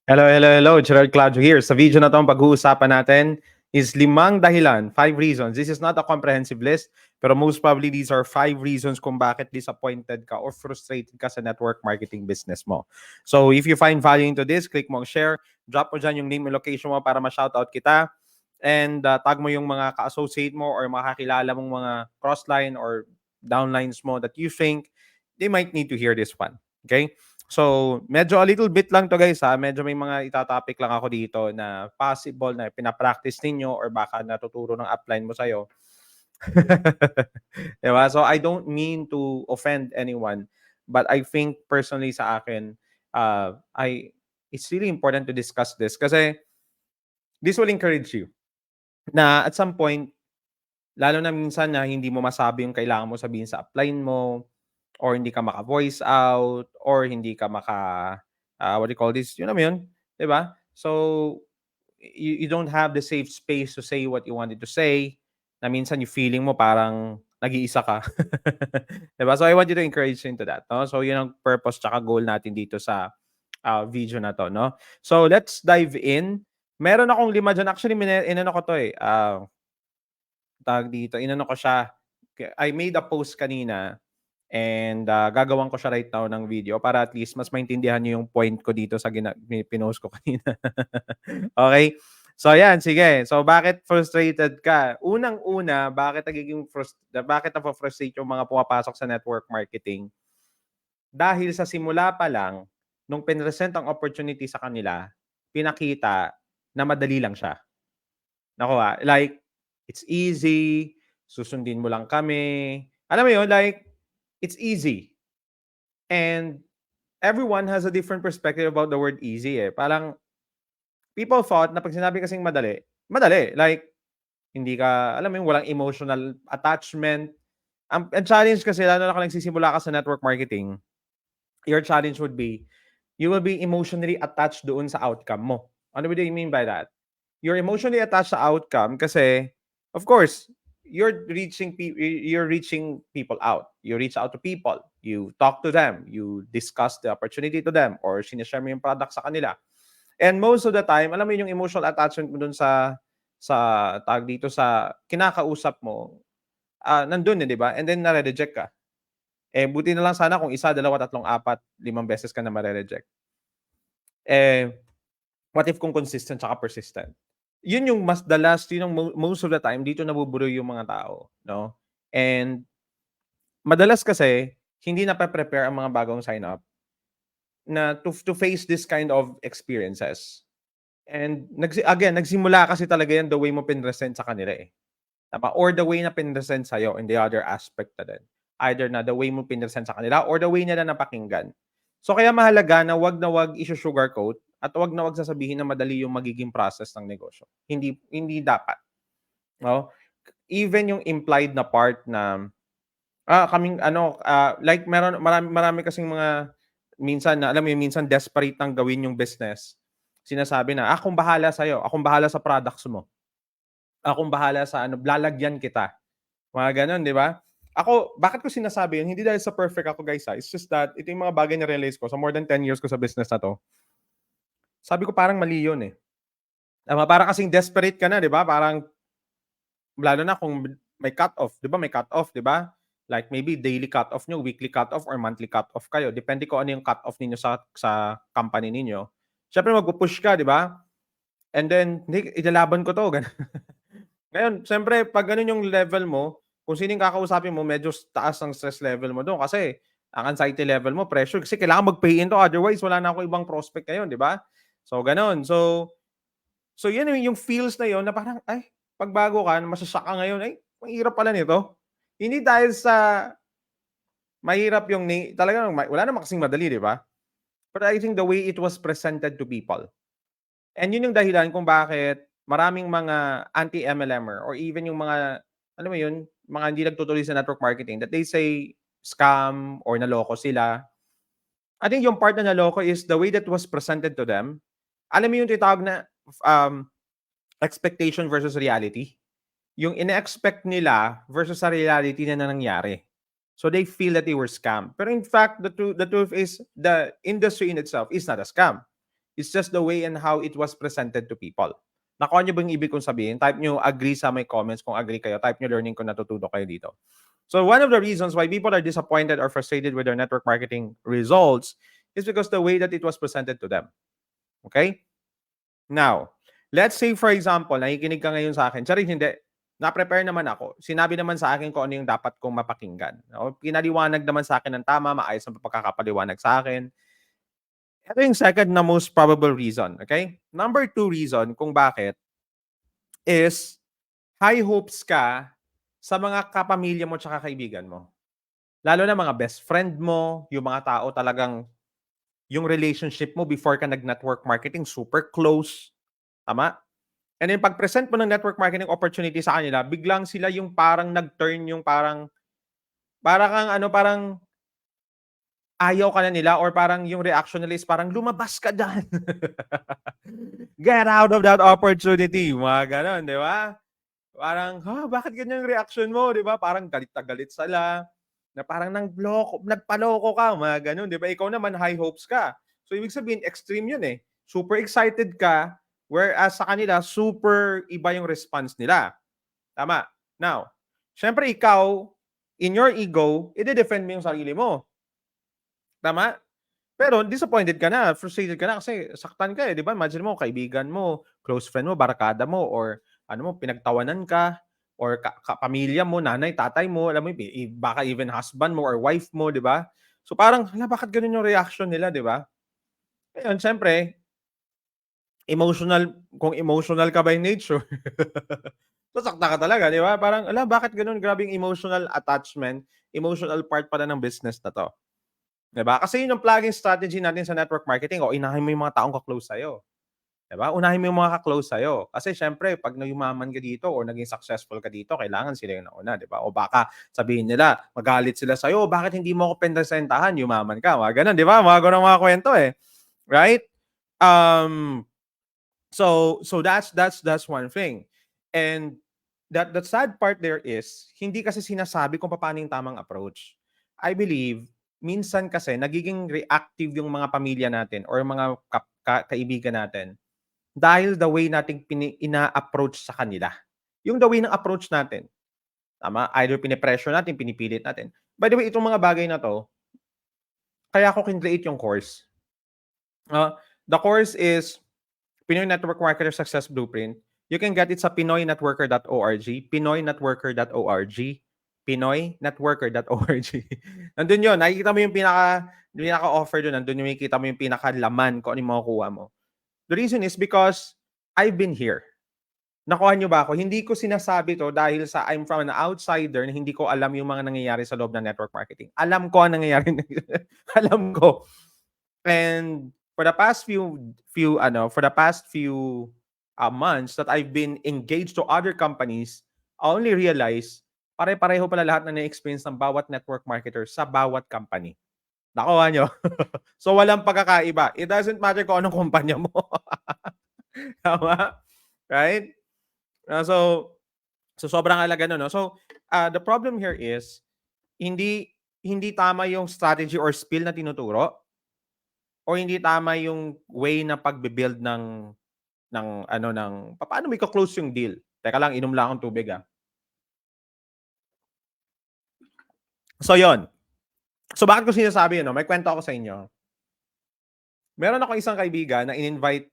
Hello, hello, hello. Gerald Claudio here. Sa video na to, ang pag-uusapan natin is 5 dahilan, 5 reasons. This is not a comprehensive list, pero most probably these are 5 reasons kung bakit disappointed ka or frustrated ka sa network marketing business mo. So if you find value into this, click mo ang share, drop mo dyan yung name and location mo para ma-shoutout kita, and tag mo yung mga ka-associate mo or makakilala mong mga crossline or downlines mo that you think they might need to hear this one. Okay? So, medyo a little bit lang to guys ha. Medyo may mga itatopic lang ako dito na possible na pinapractice ninyo or baka natuturo ng upline mo sa'yo. Diba? So, I don't mean to offend anyone, but I think personally sa akin, it's really important to discuss this kasi this will encourage you na at some point, lalo na minsan na hindi mo masabi yung kailangan mo sabihin sa upline mo, or hindi ka maka-voice out, or hindi ka what do you call this? Yun naman yun, 'di ba? So, you don't have the safe space to say what you wanted to say, na minsan yung feeling mo parang nag-iisa ka. 'Di ba? So, I want you to encourage into that, no? So, yun ang purpose tsaka goal natin dito sa video na 'to, no? So, let's dive in. Meron akong 5 diyan. Actually, inano ko 'to, eh, tawag dito, inano ko siya, I made a post kanina. And gagawan ko siya right now ng video para at least mas maintindihan niyo yung point ko dito sa pinost ko kanina. Okay? So ayan, sige. So bakit frustrated ka? Unang-una, bakit nafu-frustrate yung mga pumapasok sa network marketing? Dahil sa simula pa lang, nung pinresent ang opportunity sa kanila, pinakita na madali lang siya. Naku, like, it's easy, susundin mo lang kami. Alam mo yun, like, it's easy. And everyone has a different perspective about the word easy, eh. Parang people thought na 'pag sinabi kasing madali, madali. Like, hindi ka alam mo yung walang emotional attachment. Ang challenge kasi lalo na kung nagsisimula ka sa network marketing, your challenge would be, you will be emotionally attached doon sa outcome mo. Ano do you mean by that? You're emotionally attached sa outcome kasi, of course, you're reaching people out. You reach out to people. You talk to them. You discuss the opportunity to them or sinishare mo yung product sa kanila. And most of the time, alam mo yung emotional attachment mo dun sa tag dito sa kinakausap mo, nandun, eh, di ba? And then nare-reject ka. Eh, buti na lang sana kung isa, dalawa, tatlong, apat, 5 beses ka na mare-reject. Eh, what if kung consistent tsaka persistent? Yun yung yun yung most of the time dito nabuburoy yung mga tao, no? And madalas kasi hindi nape-prepare ang mga bagong sign up na to face this kind of experiences. And nagsimula kasi talaga yan the way mo pinresent sa kanila, eh. Tama? Or the way na pinresent sa'yo in the other aspect na din. Either na the way mo pinresent sa kanila or the way nila napakinggan. So kaya mahalaga na 'wag i-sugarcoat at 'wag na 'wag sasabihin na madali yung magiging process ng negosyo. Hindi dapat, 'no? Even yung implied na part na, kaming ano, like marami kasing mga minsan na alam mo yun, minsan desperate nang gawin yung business. Sinasabi na, "Akong bahala sa'yo, akong bahala sa products mo. Akong bahala sa ano, lalagyan kita." Mga gano'n, 'di ba? Ako, bakit ko sinasabi yun? Hindi dahil sa perfect ako, guys, ha. It's just that ito yung mga bagay na realize ko sa more than 10 years ko sa business na 'to. Sabi ko parang mali yun, eh. Parang kasing desperate ka na, 'di ba? Parang lalo na kung may cut-off, 'di ba may cut-off, 'di ba? Like maybe daily cut-off niyo, weekly cut-off or monthly cut-off kayo. Depende kung ano yung cut-off ninyo sa company ninyo. Siyempre magpu-push ka, 'di ba? And then, "Hindi, ilalaban ko 'to." Gano'n. Ngayon, siyempre 'pag gano'n yung level mo, kung sino yung kakausapin mo medyo taas ang stress level mo do'n kasi ang anxiety level mo, pressure kasi kailangan mag-pay in 'to otherwise wala na akong ibang prospect ngayon, 'di ba? So gano'n. So 'yan yung feels na 'yon na parang, ay, 'pag bago ka, masya-shock ka ngayon, "Ay, ang hirap pala nito." Hindi dahil sa mahirap yung talagang wala naman kasing madali, 'di ba? But I think the way it was presented to people. And yun yung dahilan kung bakit maraming mga anti-MLMer or even yung mga, alam mo yun, mga hindi nagtutuloy sa network marketing that they say scam or naloko sila. I think yung part na naloko is the way that was presented to them. Alam mo yung tinatawag na um, expectation versus reality? Yung ine-expect nila versus sa reality na nangyari. So they feel that they were scammed. Pero in fact, the truth is the industry in itself is not a scam. It's just the way and how it was presented to people. Nakuha niyo ba yung ibig kong sabihin? Type niyo agree sa my comments kung agree kayo. Type niyo learning kung natututo kayo dito. So one of the reasons why people are disappointed or frustrated with their network marketing results is because the way that it was presented to them. Okay? Now, let's say for example, nakikinig ka ngayon sa akin. Charing hindi. Na-prepare naman ako. Sinabi naman sa akin kung ano yung dapat kong mapakinggan. No? Pinaliwanag naman sa akin ng tama, maayos ang pagkakapaliwanag sa akin. Ito yung second na most probable reason. Okay? Number 2 reason kung bakit is high hopes ka sa mga kapamilya mo tsaka kaibigan mo. Lalo na mga best friend mo, yung mga tao talagang yung relationship mo before ka nag-network marketing, super close. Tama? And then pag-present mo ng network marketing opportunity sa kanila, biglang sila yung parang nag-turn yung parang kang ano, parang ayaw ka na nila or parang yung reaction nila is parang lumabas ka dyan. Get out of that opportunity. Mga ganon, di ba? Parang, bakit ganyan yung reaction mo? Di ba? Parang galit na galit sila. Na parang nagpaloko ka. Mga ganon, di ba? Ikaw naman, high hopes ka. So, ibig sabihin, extreme yun eh. Super excited ka, whereas sa kanila, super iba yung response nila. Tama. Now, syempre ikaw, in your ego, i-defend mo yung sarili mo. Tama? Pero disappointed ka na, frustrated ka na kasi saktan ka eh, 'di ba? Imagine mo, kaibigan mo, close friend mo, barkada mo, or ano mo, pinagtawanan ka, or pamilya mo, nanay, tatay mo, alam mo, baka even husband mo or wife mo, 'di ba? So parang, hala, bakit ganun yung reaction nila, 'di ba? Ngayon, syempre, kung emotional ka by nature, sasaktan ka talaga, 'di ba? Parang, ala, bakit ganun? Grabe yung emotional attachment, emotional part pala ng business na 'to. 'Di ba? Kasi yun ang plugin strategy natin sa network marketing. O, unahin mo yung mga taong ka-close sa'yo. 'Di ba? Unahin mo yung mga ka-close sa'yo. Kasi siyempre 'pag yumaman ka dito or naging successful ka dito, kailangan sila yung nauna, 'di ba? O baka sabihin nila, magalit sila sa'yo, "Bakit hindi mo ako pinresentahan, yumaman ka?" Mga gano'n, 'di ba? Mga gano'ng mga kuwento, eh, right? Um, so that's one thing. And the sad part there is, hindi kasi sinasabi kung paano yung tamang approach. I believe, minsan kasi nagiging reactive yung mga pamilya natin or mga kaibigan natin dahil the way nating ina-approach sa kanila. Yung the way ng approach natin, tama? Either pine-pressure natin, pinipilit natin. By the way, itong mga bagay na 'to, kaya ko kin-create yung course. The course is Pinoy Network Marketer Success Blueprint. You can get it sa pinoynetworker.org, pinoynetworker.org, pinoynetworker.org. Nandun yun, nakikita mo yung pinaka-offer doon, nandun yung makikita mo yung pinaka-laman kung ano yung makukuha mo. The reason is because I've been here. Nakuha niyo ba ako? Hindi ko sinasabi to dahil sa I'm from an outsider na hindi ko alam yung mga nangyayari sa loob ng network marketing. Alam ko ang nangyayari. Alam ko. And for the past few months that I've been engaged to other companies, I only realized pare-pareho pala lahat na na-experience ng bawat network marketer sa bawat company. Nakuha niyo? So walang pagkakaiba. It doesn't matter kung anong kumpanya mo. Tama? Right? So sobrang halaga nun, no? So, the problem here is hindi hindi tama yung strategy or spiel na tinuturo o hindi tama yung way na pagbe-build ng paano mo iko-close yung deal. Teka lang, inom lang akong tubig, So, yon. So, bakit ko sinasabi yun, no? May kwento ako sa inyo. Meron akong isang kaibigan na in-invite,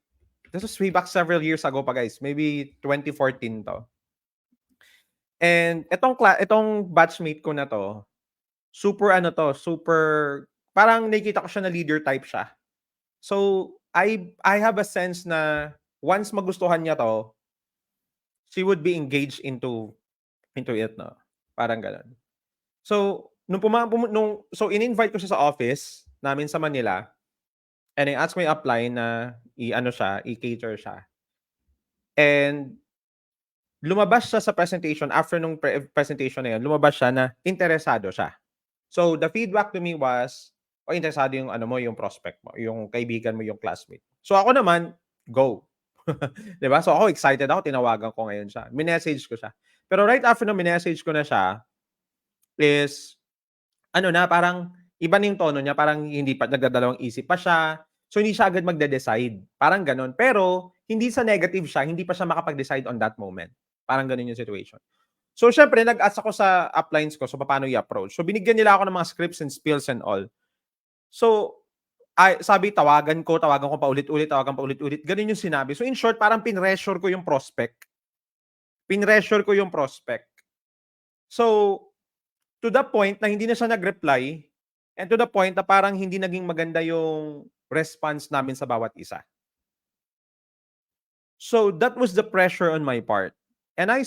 this was way back several years ago pa, guys. Maybe 2014 to. And itong batchmate ko na to, super parang nakikita ko siya na leader type siya. So, I have a sense na once magustuhan niya 'to, she would be engaged into it, 'no, parang gano'n. So, so in-invite ko siya sa office namin sa Manila, and I asked my upline na i-ano siya, i-cater siya. And lumabas siya sa presentation, after nung presentation na 'yun, lumabas siya na interesado siya. So, the feedback to me was, interesado yung ano mo, yung prospect mo, yung kaibigan mo, yung classmate. So, ako naman, go. 'Di ba? So, ako excited ako, tinawagan ko ngayon siya. Minessage ko siya. Pero right after na minessage ko na siya is ano na, parang iba na yung tono niya, parang hindi pa, nagdadalawang isip pa siya, So, hindi siya agad magde-decide. Parang gano'n. Pero, hindi sa negative siya, hindi pa siya makapag-decide on that moment. Parang gano'n yung situation. So, syempre, nag-ask ako sa uplines ko, so paano i-approach. So, binigyan nila ako ng mga scripts and spills and all. So, sabi tawagan ko paulit-ulit, tawagan paulit-ulit. Gano'n yung sinabi. So, in short, parang pinressure ko yung prospect. Pinressure ko yung prospect. So, to the point na hindi na siya nag-reply and to the point na parang hindi naging maganda yung response namin sa bawat isa. So, that was the pressure on my part. And I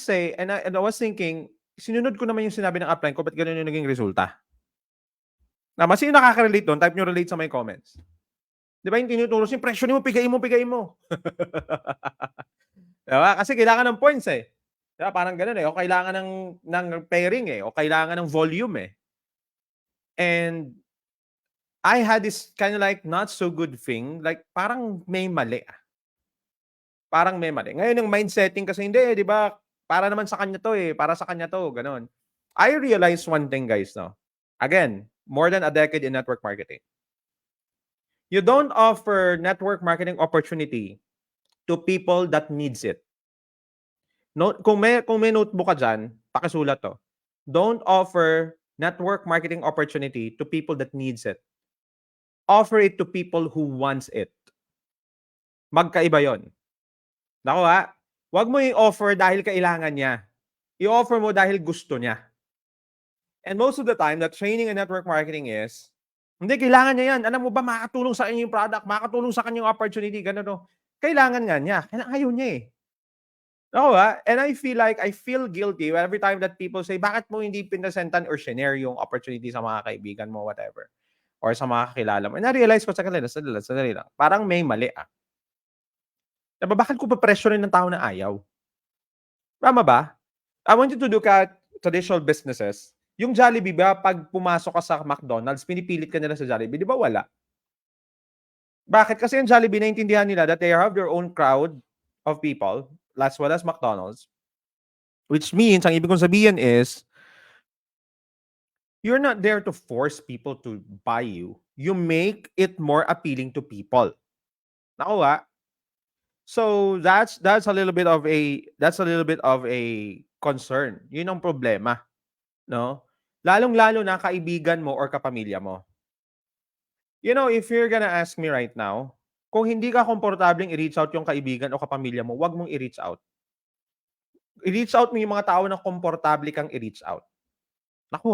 was thinking, sinunod ko naman yung sinabi ng upline ko, ba't gano'n yung naging resulta? Sino nakaka-relate do'n? Type nyo relate sa my comments. 'Di ba yung tinuturo sa'yo, presyonin mo, pigain mo, pigain mo. 'Di ba? Kasi kailangan ng points, eh. 'Di ba parang gano'n, eh, o kailangan ng pairing, eh, o kailangan ng volume, eh. And I had this kinda like not so good thing, like parang may mali, parang may mali. Ngayon yung mind setting kasi, hindi, 'di ba, para naman sa kanya 'to, eh, para sa kanya 'to, gano'n. I realized one thing, guys, 'no. Again, more than a decade in network marketing. You don't offer network marketing opportunity to people that needs it. No, kung may notebook ka diyan, pakisulat 'to. Don't offer network marketing opportunity to people that needs it. Offer it to people who wants it. Magkaiba 'yon. Naku, 'wag mo i-offer dahil kailangan niya. I-offer mo dahil gusto niya. And most of the time, the training in network marketing is, hindi, kailangan niya 'yan. Alam mo ba, makakatulong sa inyo yung product, makakatulong sa kanya yung opportunity, gano'n, 'no. Kailangan nga niya, ayaw niya, eh. Oo, and I feel guilty every time that people say, "Bakit mo hindi pinasentan or shinare yung opportunity sa mga kaibigan mo," whatever, or sa mga kakilala mo. And na-realize ko, sandali lang, parang may mali, 'Di ba, bakit ko pe-pressurein ng tao na ayaw? Tama ba? I want you to look at traditional businesses. Yung Jollibee ba, 'pag pumasok ka sa McDonald's, pinipilit ka nila sa Jollibee, 'di ba wala? Bakit? Kasi yung Jollibee, naintindihan nila that they have their own crowd of people, as well as McDonald's, which means, ang ibig kong sabihin is, you're not there to force people to buy you. You make it more appealing to people. Naku, So that's a little bit of a concern. Yun ang problema, no? Lalong-lalo na kaibigan mo or kapamilya mo. If you're gonna ask me right now, kung hindi ka komportableng i-reach out yung kaibigan o kapamilya mo, 'wag mong i-reach out. I-reach out mo yung mga tao na komportable kang i-reach out. Naku,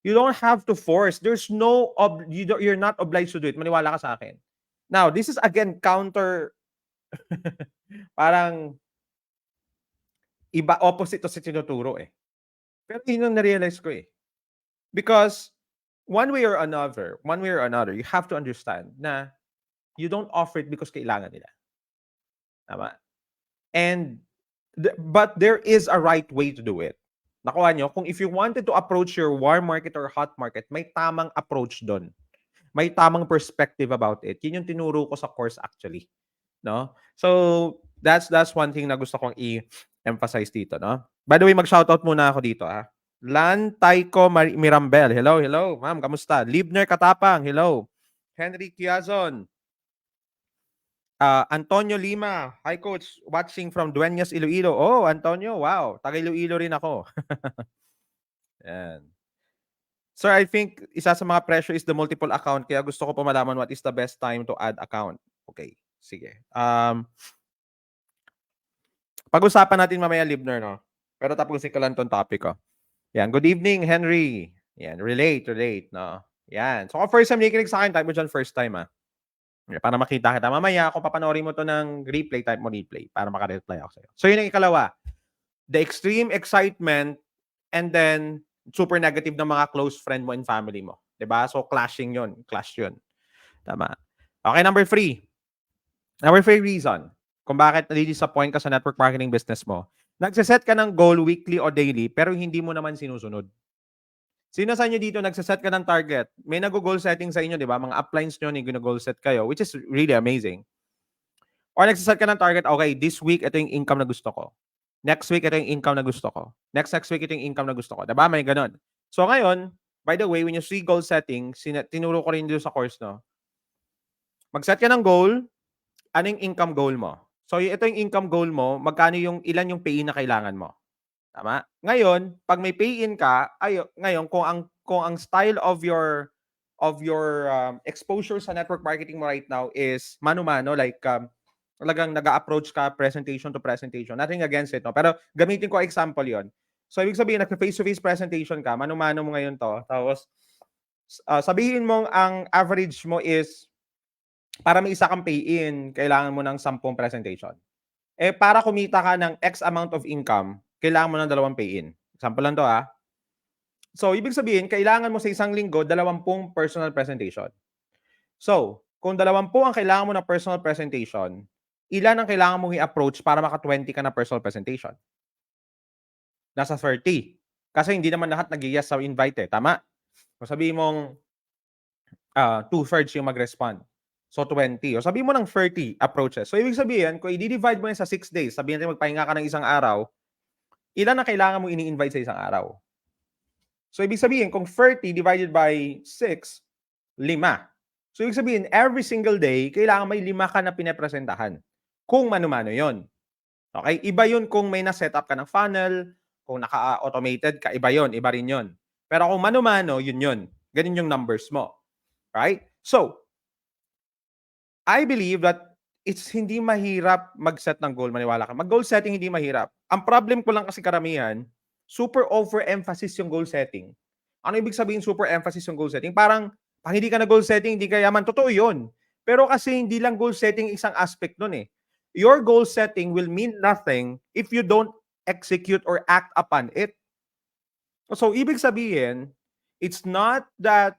you don't have to force. There's no you're not obliged to do it. Maniwala ka sa akin. Now, this is again counter parang opposite to sa tinuturo, eh. Pero yun ang na-realize ko, eh. Because one way or another, you have to understand na you don't offer it because kailangan nila, tama? And but there is a right way to do it. Nakuha niyo? Kung if you wanted to approach your warm market or hot market, may tamang approach dun. May tamang perspective about it. Yun yung tinuro ko sa course actually, 'no? So, that's one thing na gusto kong i-emphasize dito, no? By the way, mag-shoutout muna ako dito, Lan Taiko Mirambel, hello, hello. Ma'am, kamusta? Libner Katapang, hello. Henry Quiazon. Antonio Lima, hi coach, watching from Dueñas, Iloilo. Oh, Antonio, wow, taga Iloilo rin ako. Yan. Sir, I think isa sa mga pressure is the multiple account, kaya gusto ko pa malaman what is the best time to add account. Okay, sige. Pag-usapan natin mamaya, Libner, no? Pero tapusin ko lang 'tong topic ko. Yan, good evening, Henry. Yan, relate, no? Yan. So, kung first time nakikinig sa akin, type mo dyan first time, para makita kita. Mamaya, kung papanoorin mo 'to ng replay, type mo replay para maka-reply ako sa'yo. So, yun ang ikalawa. The extreme excitement and then super negative ng mga close friend mo and family mo. 'Di ba? So, clash yun. Tama. Okay, number 3. Number 3 reason kung bakit nadi-disappoint ka sa network marketing business mo. Nagse-set ka ng goal weekly o daily pero hindi mo naman sinusunod. Sino sa inyo dito nagse-set ka ng target? May nag-goal setting sa inyo, 'di ba? Mga uplines niyo, nag-goal set kayo, which is really amazing. Or nagse-set ka ng target, okay, this week ito yung income na gusto ko. Next week ito yung income na gusto ko. Next week ito yung income na gusto ko. 'Di ba? May gano'n. So ngayon, by the way, when you see goal setting, tinuro ko rin dito sa course, no? Mag-set ka ng goal, ano yung income goal mo? So, ito yung income goal mo, magkano yung ilan yung pay-in na kailangan mo, tama? Ngayon, 'pag may pay-in ka, ngayon kung ang style of your exposure sa network marketing mo right now is mano-mano, like, talagang nag-a-approach ka presentation to presentation, nothing against it 'no, pero gamitin ko example yon. So, ibig sabihin nagfa-face-to-face presentation ka, mano-mano mo ngayon 'to, tapos, sabihin mong ang average mo is para may isa kang pay-in, kailangan mo ng 10 presentation. Eh, para kumita ka ng X amount of income, kailangan mo ng 2 pay-in. Example lang 'to, So, ibig sabihin kailangan mo sa isang linggo 20 personal presentation. So, kung 20 ang kailangan mo na personal presentation, ilan ang kailangan mong i-approach para maka-20 ka na personal presentation? Nasa 30. Kasi hindi naman lahat nag-ye-yes sa invite, eh, tama? Kung sabihin mong, 2/3 yung mag-respond. So, 20. O sabihin mo ng 30 approaches. So, ibig sabihin kung i-di-divide mo yan sa 6 days, sabihin natin magpahinga ka ng isang araw, ilan ang kailangan mong ini-invite sa isang araw? So, ibig sabihin kung 30 divided by 6, 5. So, ibig sabihin every single day kailangan may 5 ka na pinepresentahan, kung mano-mano yon. Okay? Iba yun kung may na-setup ka ng funnel, kung naka-automated ka, iba yon, iba rin yun. Pero kung mano-mano, yun yun. Ganun yung numbers mo. Right? So, I believe that it's hindi mahirap mag-set ng goal, maniwala ka. Mag-goal setting hindi mahirap. Ang problem ko lang kasi karamihan, super overemphasis yung goal setting. Ano ibig sabihin super emphasis yung goal setting? Parang pag hindi ka na goal setting, hindi ka yaman. Totoo yun. Pero kasi hindi lang goal setting isang aspect nun eh. Your goal setting will mean nothing if you don't execute or act upon it. So, ibig sabihin, it's not that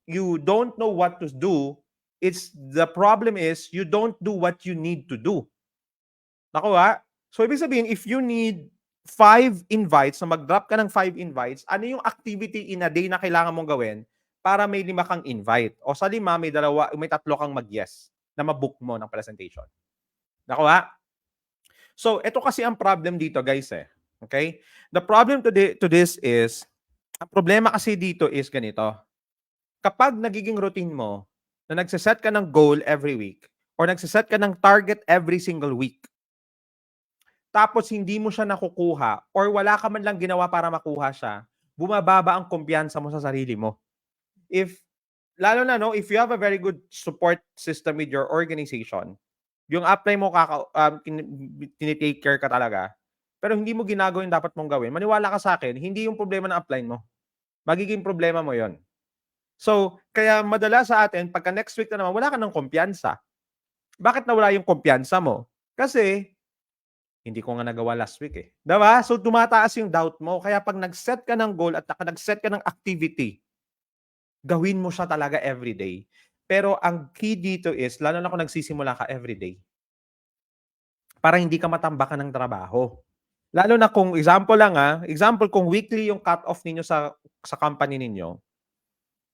you don't know what to do. It's the problem is you don't do what you need to do. Nakuha? So, ibig sabihin, if you need 5 invites, na mag-drop ka ng 5 invites, ano yung activity in a day na kailangan mong gawin para may 5 kang invite? O sa 5, may 3 kang mag-yes na mabook mo ng presentation. Nakuha? So, ito kasi ang problem dito, guys eh. Okay? The problem to this is, ang problema kasi dito is ganito. Kapag nagiging routine mo na nagse-set ka ng goal every week or nagse-set ka ng target every single week, tapos hindi mo siya nakukuha or wala ka man lang ginawa para makuha siya, bumababa ang kumpiyansa mo sa sarili mo. Lalo na, no, if you have a very good support system with your organization, yung upline mo tinitake care ka talaga, pero hindi mo ginagawa yung dapat mong gawin, maniwala ka sa akin, hindi yung problema ng upline mo. Magiging problema mo yon. So, kaya madalas sa atin, pagka next week na naman, wala ka ng kumpiyansa. Bakit nawala yung kumpiyansa mo? Kasi, hindi ko nga nagawa last week eh. Diba? So, tumataas yung doubt mo. Kaya pag nag-set ka ng goal at nag-set ka ng activity, gawin mo siya talaga everyday. Pero ang key dito is, lalo na kung nagsisimula ka everyday, para hindi ka matambakan ng trabaho. Lalo na kung, example kung weekly yung cut-off ninyo sa company ninyo,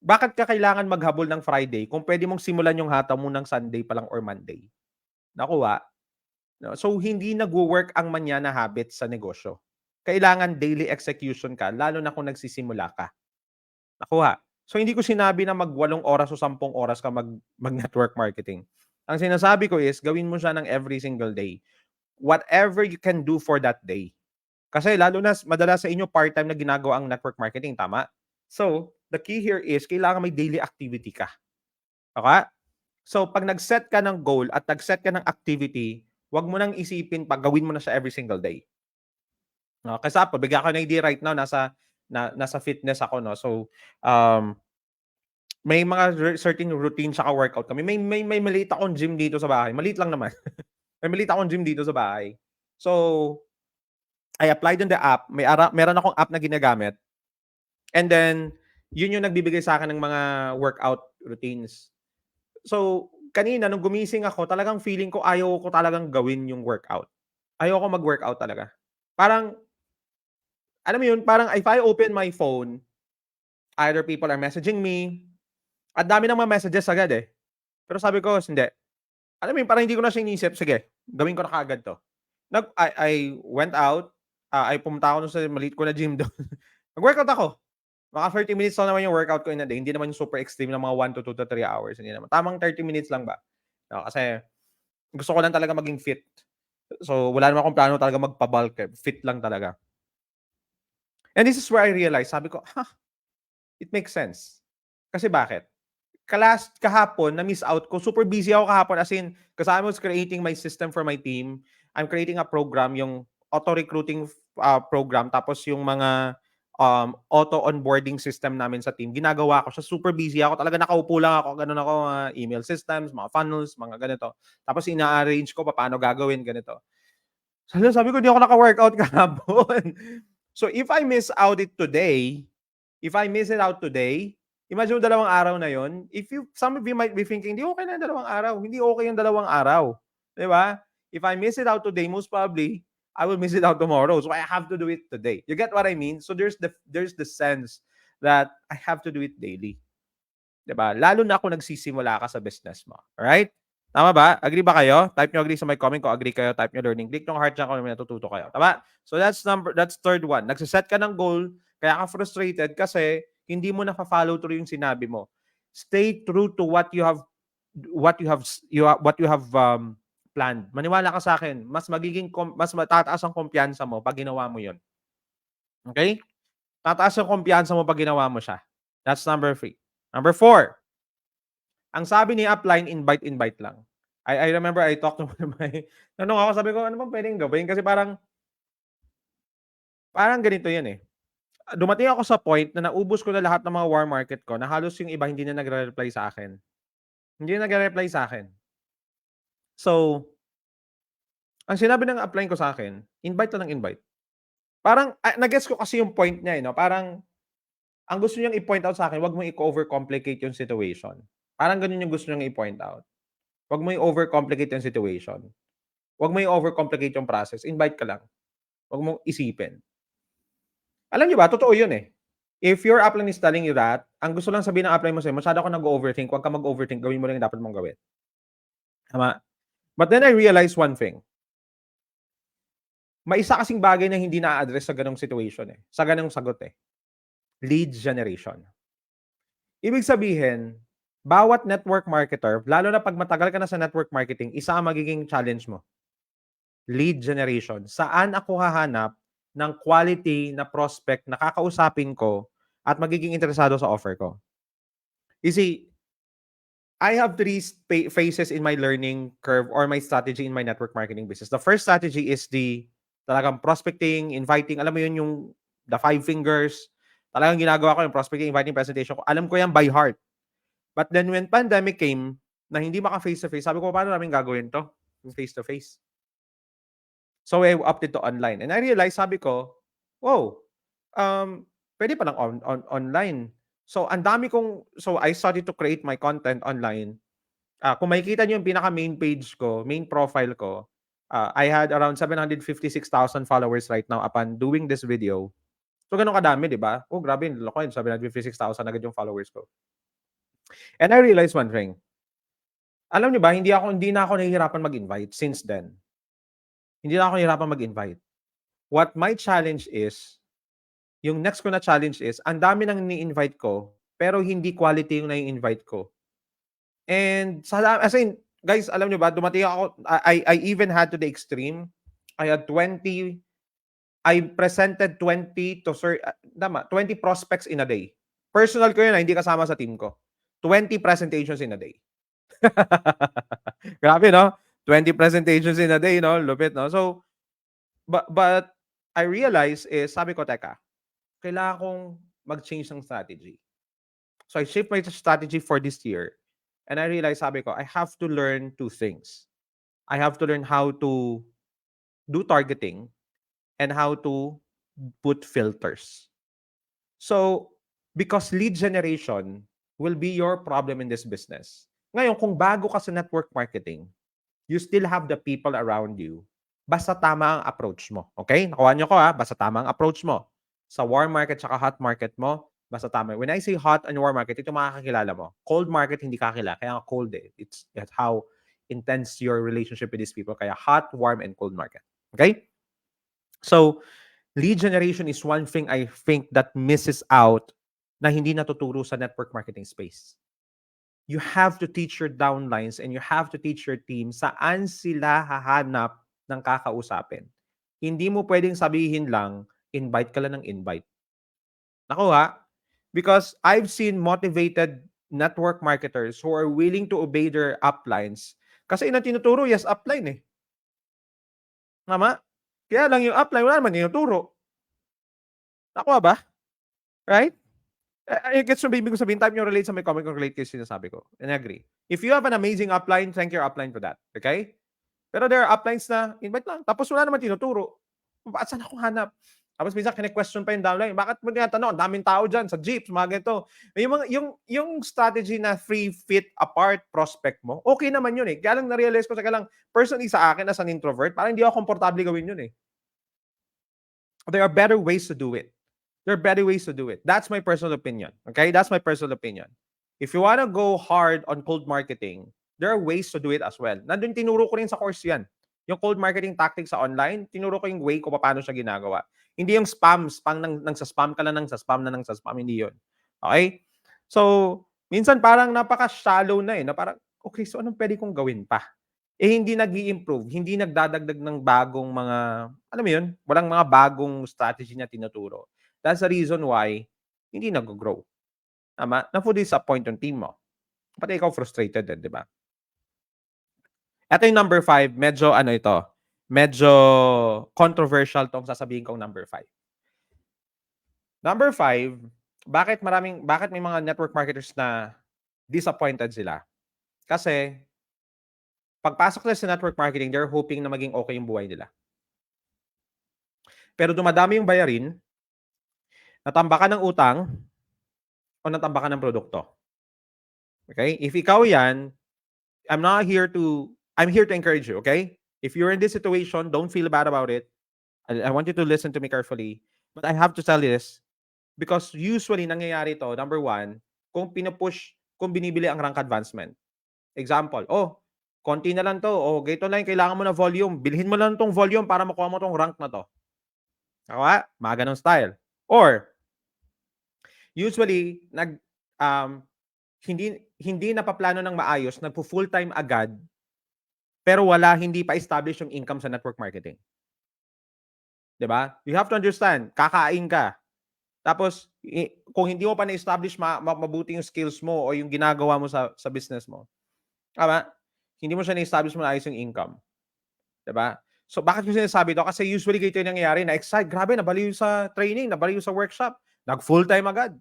bakit ka kailangan maghabol ng Friday kung pwede mong simulan yung hataw mo ng Sunday pa lang or Monday? Nakuha? No? So, hindi nagwo-work ang manyana habit sa negosyo. Kailangan daily execution ka, lalo na kung nagsisimula ka. Nakuha? So, hindi ko sinabi na mag-8 oras o 10 oras ka mag-network marketing. Ang sinasabi ko is, gawin mo siya ng every single day. Whatever you can do for that day. Kasi lalo na madalas sa inyo part-time na ginagawa ang network marketing, tama? So, the key here is kailangan may daily activity ka. Okay? So, pag nag-set ka ng goal at nag-set ka ng activity, wag mo nang isipin pag gawin mo na siya every single day. No? Kasi ako, bigyan ko ng idea right now, nasa fitness ako, no? So, may mga certain routine sa workout kami. May maliit akong gym dito sa bahay. Maliit lang naman. May maliit akong gym dito sa bahay. So, I applied on the app. Meron akong app na ginagamit. And then, yun yung nagbibigay sa akin ng mga workout routines. So, kanina nung gumising ako, talagang feeling ko ayaw ko talagang gawin yung workout. Ayaw ko mag-workout talaga. Parang, alam mo yun, parang if I open my phone, either people are messaging me, at dami ng mga messages agad eh. Pero sabi ko, hindi. Alam mo yun, parang hindi ko na siya inisip, sige, gawin ko na kaagad to. I went out, ay pumunta ako sa maliit ko na gym doon. Nag-workout ako. Mga 30 minutes lang naman yung workout ko in a day. Hindi naman yung super extreme na mga 1 to 2 to 3 hours. Hindi naman. Tamang 30 minutes lang ba? No, kasi gusto ko lang talaga maging fit. So, wala naman akong plano talaga magpa-bulk. Fit lang talaga. And this is where I realized, sabi ko, it makes sense. Kasi bakit? Kahapon, na-miss out ko. Super busy ako kahapon. As in, because I was creating my system for my team. I'm creating a program, yung auto-recruiting program. Tapos yung mga auto-onboarding system namin sa team. Ginagawa ko siya. Super busy ako. Talaga nakaupo lang ako. Ganun ako, email systems, mga funnels, mga ganito. Tapos ina-arrange ko paano gagawin, ganito. Sabi ko, hindi ako naka-workout kahapon. So if I miss out it today, imagine mo 2 araw na yon. Some of you might be thinking, hindi okay na yung 2 araw. Hindi okay yung 2 araw. Di ba? If I miss it out today, most probably, I will miss it out tomorrow. So I have to do it today. You get what I mean? So there's the sense that I have to do it daily. Di ba? Lalo na kung nagsisimula ka sa business mo. Alright? Tama ba? Agree ba kayo? Type nyo agree sa my comment kung agree kayo. Type nyo learning. Click nyo heart dyan kung may natututo kayo. Tama? So that's third one. Nagsiset ka ng goal, kaya ka frustrated kasi hindi mo na-follow through yung sinabi mo. Stay true to what you have planned. Maniwala ka sa akin, mas matataas ang kumpiyansa mo pag ginawa mo 'yon. Okay? Tataas ang kumpiyansa mo pag ginawa mo siya. That's number 3. Number 4. Ang sabi ni upline, invite lang. I remember I talked to one of my tanong ako, sabi ko, ano bang pwedeng gawin? Kasi parang ganito 'yan, eh. Dumating ako sa point na naubos ko na lahat ng mga warm market ko na halos yung iba hindi na nagre-reply sa akin. Hindi na nagre-reply sa akin. So, ang sinabi ng upline ko sa akin, invite lang ng invite. Parang na-gets ko kasi yung point niya, eh, 'no? Parang ang gusto niyang i-point out sa akin, wag mong i-overcomplicate yung situation. Parang gano'n yung gusto niyang i-point out. Wag mo i-overcomplicate yung situation. Wag mo i-overcomplicate yung process, invite ka lang. Wag mong isipin. Alam niyo ba, totoo yun, eh. If your upline is telling you that, ang gusto lang sabihin ng upline mo sa'yo, masyado ka nag-overthink, wag ka mag-overthink, gawin mo lang yung dapat mong gawin. Tama? But then I realized one thing. May isa kasing bagay na hindi na-a-address sa ganong situation, eh, sa ganong sagot, eh. Lead generation. Ibig sabihin, bawat network marketer, lalo na 'pag matagal ka na sa network marketing, isa ang magiging challenge mo. Lead generation. Saan ako hahanap ng quality na prospect na kakausapin ko at magiging interesado sa offer ko? You see, I have 3 phases in my learning curve or my strategy in my network marketing business. The first strategy is the talagang prospecting, inviting, alam mo yun yung the 5 fingers. Talagang ginagawa ko yung prospecting, inviting, presentation ko. Alam ko yan by heart. But then when pandemic came, na hindi maka face to face, sabi ko, paano namin gagawin 'to, yung face to face? So I opted to online and I realized, sabi ko, "Wow, puwede palang online." So ang dami kong I started to create my content online. Kung makikita niyo yung pinaka-main page ko, main profile ko, I had around 756,000 followers right now upon doing this video. So gano'n kadami, 'di ba? Oh, grabe ang laki, 756,000 agad yung followers ko. And I realized one thing, alam niyo ba, hindi na ako nahihirapan mag-invite since then. Hindi na ako nahihirapan mag-invite. What my challenge is, yung next ko na challenge is, ang dami ng ni-invite ko, pero hindi quality yung nai-invite ko. And as in, guys, alam niyo ba, dumating ako, I even had to the extreme. I had 20, I presented 20 to 20 prospects in a day. Personal ko yun, hindi kasama sa team ko. 20 presentations in a day. Grabe, no? 20 presentations in a day, no? Lupit, no? So, but I realized is, sabi ko, teka, kailangan kong mag-change ng strategy. So I shift my strategy for this year. And I realized, sabi ko, I have to learn 2 things. I have to learn how to do targeting and how to put filters. So, because lead generation will be your problem in this business. Ngayon, kung bago ka sa network marketing, you still have the people around you. Basta tama ang approach mo. Okay? Nakuha niyo ko, basta tama ang approach mo. Sa warm market tsaka hot market mo, basta tama. When I say hot and warm market, ito makakakilala mo. Cold market, hindi kakilala. Kaya nga cold, eh. That's how intense your relationship with these people. Kaya hot, warm, and cold market. Okay? So, lead generation is one thing I think that misses out na hindi natuturo sa network marketing space. You have to teach your downlines and you have to teach your team saan sila hahanap ng kakausapin. Hindi mo pwedeng sabihin lang, invite ka lang ng invite. Naku ha, because I've seen motivated network marketers who are willing to obey their uplines kasi yun ang tinuturo, yes, upline eh. Tama? Kaya lang yung upline, wala naman tinuturo. Nakuha ba? Right? I gets yung ibig ko sabihin, type nyo relate sa may comment kung relate kayo sa sinasabi ko. And I agree. If you have an amazing upline, thank your upline for that. Okay? Pero there are uplines na invite lang. Tapos wala naman tinuturo. Saan ako hanap? Tapos minsan kine-question pa yung downline. Bakit mo tinatanong? Ang daming tao dyan sa jeeps, mga ganito. Yung strategy na 3 feet apart prospect mo, okay naman yun eh. Kaya lang na-realize ko, kaya lang personally sa akin as an introvert, parang hindi ako komportable gawin yun eh. There are better ways to do it. There are better ways to do it. That's my personal opinion. Okay? That's my personal opinion. If you want to go hard on cold marketing, there are ways to do it as well. Nandun tinuro ko rin sa course yan. Yung cold marketing tactics sa online, tinuro ko yung way ko paano siya ginagawa. Hindi yung spam nang sa spam ka lang nang sa spam na nang sa spam, hindi yun. Okay? So, minsan parang napaka-shallow na eh. Na parang, okay, so anong pwede kong gawin pa? Eh hindi nag-i-improve, hindi nagdadagdag ng bagong mga, alam mo yun, walang mga bagong strategy na tinuturo. That's the reason why hindi nag-grow. Tama? Napo-disappoint yung team mo. Pati ikaw frustrated din, di ba? Ito yung number 5, medyo ano ito, medyo controversial tong sasabihin kong number 5. Number 5, bakit may mga network marketers na disappointed sila? Kasi pagpasok nila sa network marketing, they're hoping na maging okay yung buhay nila. Pero dumadami yung bayarin, natambakan ng utang, o natambakan ng produkto. Okay? If ikaw yan, I'm here to encourage you, okay? If you're in this situation, don't feel bad about it. I want you to listen to me carefully. But I have to tell you this, because usually nangyayari to, number 1, kung binibili ang rank advancement. Example, konti na lang to, ganito lang kailangan mo na volume. Bilhin mo lang tong volume para makuha mo tong rank na to. Mga ganong style. Or, usually, hindi napaplano ng maayos, nagpo-full-time agad, pero hindi pa establish yung income sa network marketing. 'Di ba? You have to understand, kakain ka. Tapos, kung hindi mo pa na-establish mabuti yung skills mo o yung ginagawa mo sa business mo, tama? Hindi mo siya na-establish maayos yung income. 'Di ba? So, bakit ko sinasabi ito? Kasi usually ganito yung nangyayari, na-excite, grabe, nabaliw sa training, nabaliw sa workshop, nag-full-time agad.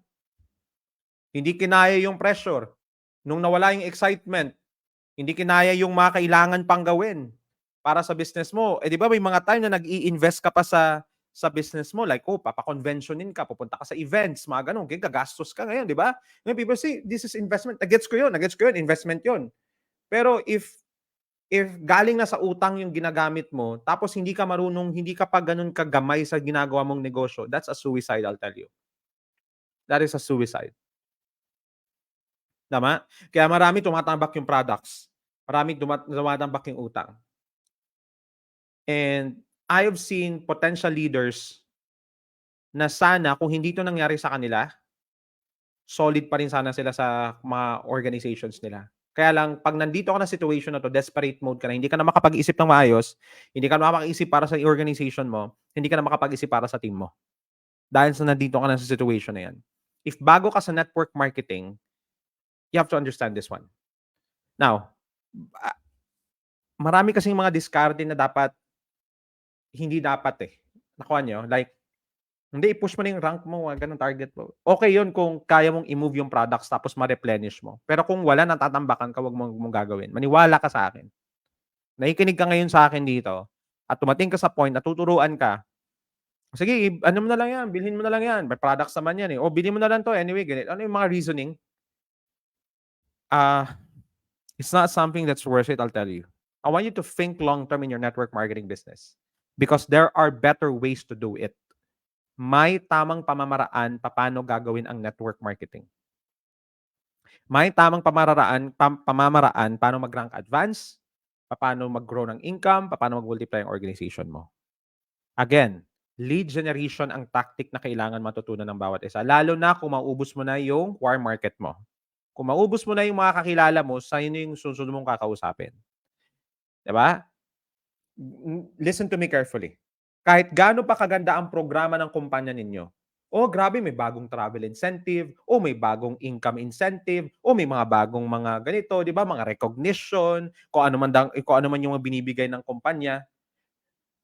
Hindi kinaya yung pressure. Nung nawala yung excitement, hindi kinaya yung mga kailangan pang gawin para sa business mo. Eh di ba may mga time na nag-i-invest ka pa sa business mo, like papa-conventionin ka, pupunta ka sa events, mga ganun, gagastos ka ngayon, di ba? Ngayon people say, this is investment. Nagets ko yun, investment yun. Pero if galing na sa utang yung ginagamit mo, tapos hindi ka marunong, hindi ka pa ganun kagamay sa ginagawa mong negosyo, that's a suicide, I'll tell you. That is a suicide. Tama? Kaya marami tumatambak yung products. Marami tumatambak yung utang. And I have seen potential leaders na sana kung hindi ito nangyari sa kanila, solid pa rin sana sila sa mga organizations nila. Kaya lang, pag nandito ka na situation na to, desperate mode ka na, hindi ka na makapag-isip ng maayos, hindi ka na makapag-isip para sa organization mo, hindi ka na makapag-isip para sa team mo. Dahil sa nandito ka na sa situation na yan. If bago ka sa network marketing, you have to understand this one. Now, marami kasing mga diskarte na hindi dapat eh. Nakuha nyo? Like, hindi, i-push mo na yung rank mo, ganun target mo. Okay yun kung kaya mong i-move yung products tapos ma-replenish mo. Pero kung wala, natatambakan ka, wag mong gagawin. Maniwala ka sa akin. Nakikinig ka ngayon sa akin dito at tumating ka sa point, natuturuan ka, sige, ano mo na lang yan, bilhin mo na lang yan. May products naman yan eh. O, bilhin mo na lang to. Anyway, ganit. Ano yung mga reasoning? It's not something that's worth it, I'll tell you. I want you to think long-term in your network marketing business because there are better ways to do it. May tamang pamamaraan paano gagawin ang network marketing. May tamang pamamaraan paano mag-rank advance, paano mag-grow ng income, paano mag-multiply ang organization mo. Again, Lead generation ang tactic na kailangan matutunan ng bawat isa. Lalo na kung maubos mo na yung warm market mo. Kung maubos mo na yung mga kakilala mo, sino yung susunod mong kakausapin. 'Di ba? Listen to me carefully. Kahit gaano pa kaganda ang programa ng kumpanya ninyo, oh, grabe may bagong travel incentive, oh, may bagong income incentive, oh, may mga bagong mga ganito, 'di ba, mga recognition, kung ano man yung mga binibigay ng kumpanya.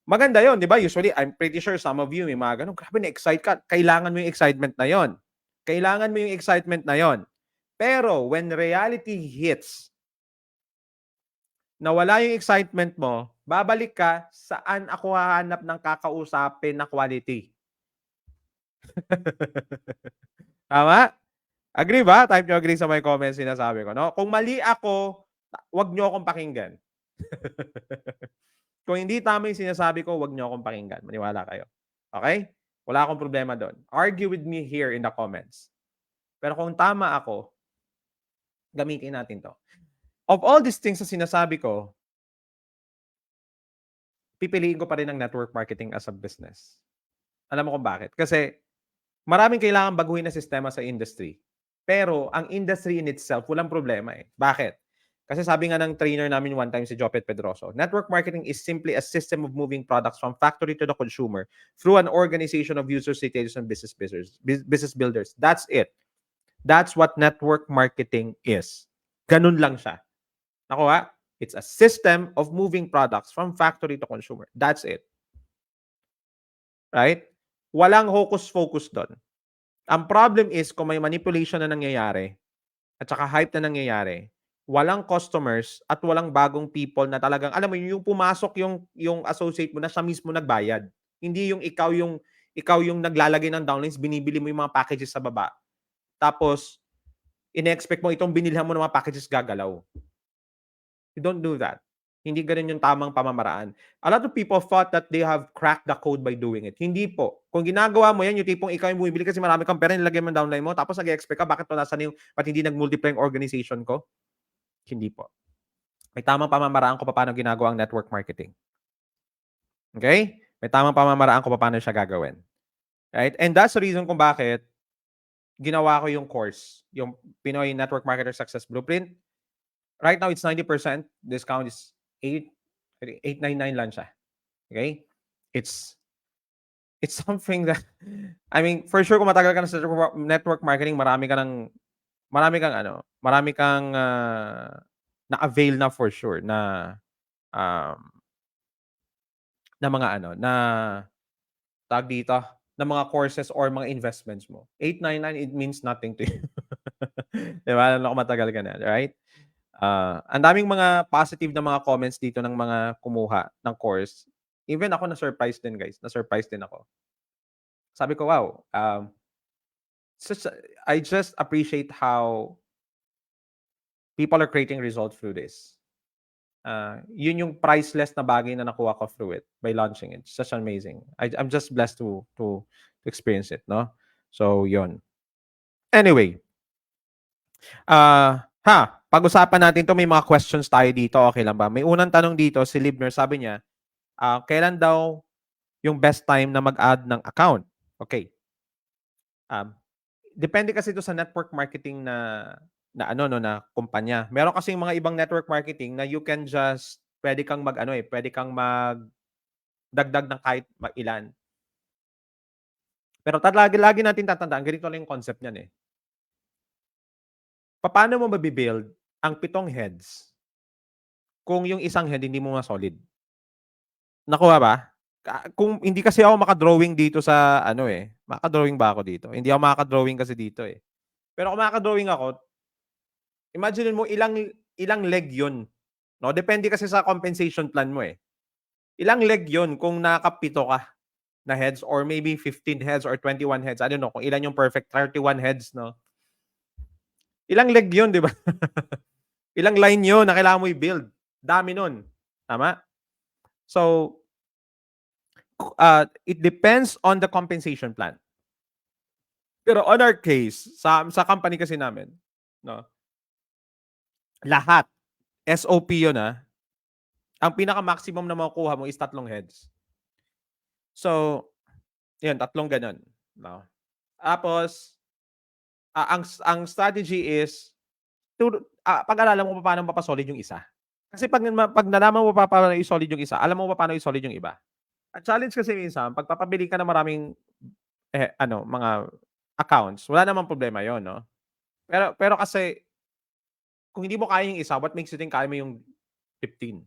Maganda 'yon, 'di ba? Usually, I'm pretty sure some of you may mga gano'n, grabe na-excite ka, kailangan mo yung excitement na 'yon. Kailangan mo yung excitement na 'yon. Pero when reality hits, nawala yung excitement mo, babalik ka, saan ako hahanap ng kakausapin na quality? Tama? Agree ba? Type nyo agree sa my comments sinasabi ko, 'no? Kung mali ako, 'wag niyo akong pakinggan. Kung hindi tama yung sinasabi ko, 'wag niyo akong pakinggan, maniwala kayo. Okay? Wala akong problema do'n. Argue with me here in the comments. Pero kung tama ako, gamitin natin 'to. Of all these things na sinasabi ko, pipiliin ko pa rin ang network marketing as a business. Alam mo kung bakit? Kasi maraming kailangang baguhin na sistema sa industry. Pero ang industry in itself, walang problema eh. Bakit? Kasi sabi nga ng trainer namin one time si Jopet Pedroso, network marketing is simply a system of moving products from factory to the consumer through an organization of users, retailers, and business builders. That's it. That's what network marketing is. Ganun lang siya. Nakuha? It's a system of moving products from factory to consumer. That's it. Right? Walang hocus-focus doon. Ang problem is kung may manipulation na nangyayari at saka hype na nangyayari, walang customers at walang bagong people na talagang alam mo yung pumasok yung associate mo na siya mismo nagbayad. Hindi yung ikaw yung naglalagay ng downlines, binibili mo yung mga packages sa baba. Tapos ine-expect mo itong binilhan mo ng mga packages gagalaw. You don't do that. Hindi gano'n yung tamang pamamaraan. A lot of people thought that they have cracked the code by doing it. Hindi po. Kung ginagawa mo yan, yung tipong ikaw yung bumibili kasi marami kang pera, nilagay mo yung downline mo, tapos nag-expect ka, bakit nasaan yung, ba't hindi nag-multiply yung organization ko? Hindi po. May tamang pamamaraan kung paano ginagawa ang network marketing. Okay? May tamang pamamaraan kung paano siya gagawin. Right? And that's the reason kung bakit ginawa ko yung course, yung Pinoy Network Marketer Success Blueprint. Right now, it's 90%. Discount is 899 lang siya. Okay? It's something that I mean, for sure kung matagal ka na sa network marketing, marami kang na-avail na for sure um, na mga na tawag dito, na mga courses or mga investments mo. 899, it means nothing to you. 'Di ba? Lalo kung matagal ka na, right? Ang daming mga positive na mga comments dito ng mga kumuha ng course. Even ako na-surprise din, guys. Na-surprise din ako. Sabi ko, wow, such a, I just appreciate how people are creating results through this. Yun yung priceless na bagay na nakuha ko through it by launching it. It's such amazing. I'm just blessed to experience it, no? So, yun. Anyway, pag-usapan natin 'to, may mga questions tayo dito, okay lang ba? May unang tanong dito, si Libner, sabi niya, kailan daw yung best time na mag-add ng account? Okay. Depende kasi ito sa network marketing na kumpanya. Meron kasi yung mga ibang network marketing na you can just pwede kang pwede kang magdagdag ng kahit ilan. Pero lagi natin tatandaan, ganito lang yung concept niyan eh. Paano mo mabi-build ang 7 heads kung yung isang head hindi mo solid? Nakuha ba? Kung hindi kasi ako maka-drawing dito sa maka-drawing ba ako dito? Hindi ako maka-drawing kasi dito eh. Pero kung maka-drawing ako, imagine mo ilang leg 'yun, no? Depende kasi sa compensation plan mo eh. Ilang leg 'yun kung nakapito ka na heads or maybe 15 heads or 21 heads. I don't know kung ilan yung perfect 31 heads, no? Ilang leg 'yun, 'di ba? Ilang line 'yun na kailangan mo i-build. Dami nun. Tama? So, it depends on the compensation plan. Pero on our case, sa company kasi namin, no? Lahat SOP 'yun ang pinaka-maximum na makukuha mo is 3 heads. So, Yun, tatlong gano'n, 'no. Tapos, ang strategy is pag-aralan mo papaano mapa-solid yung isa. Kasi 'pag nalaman mo papaano i-solid yung isa, alam mo papaano i-solid yung iba. Ang challenge kasi minsan pagpapabili ka ng maraming, mga accounts, wala namang problema yun, 'no. Pero kasi kung hindi mo kaya yung isa, what makes you think kaya mo yung 15?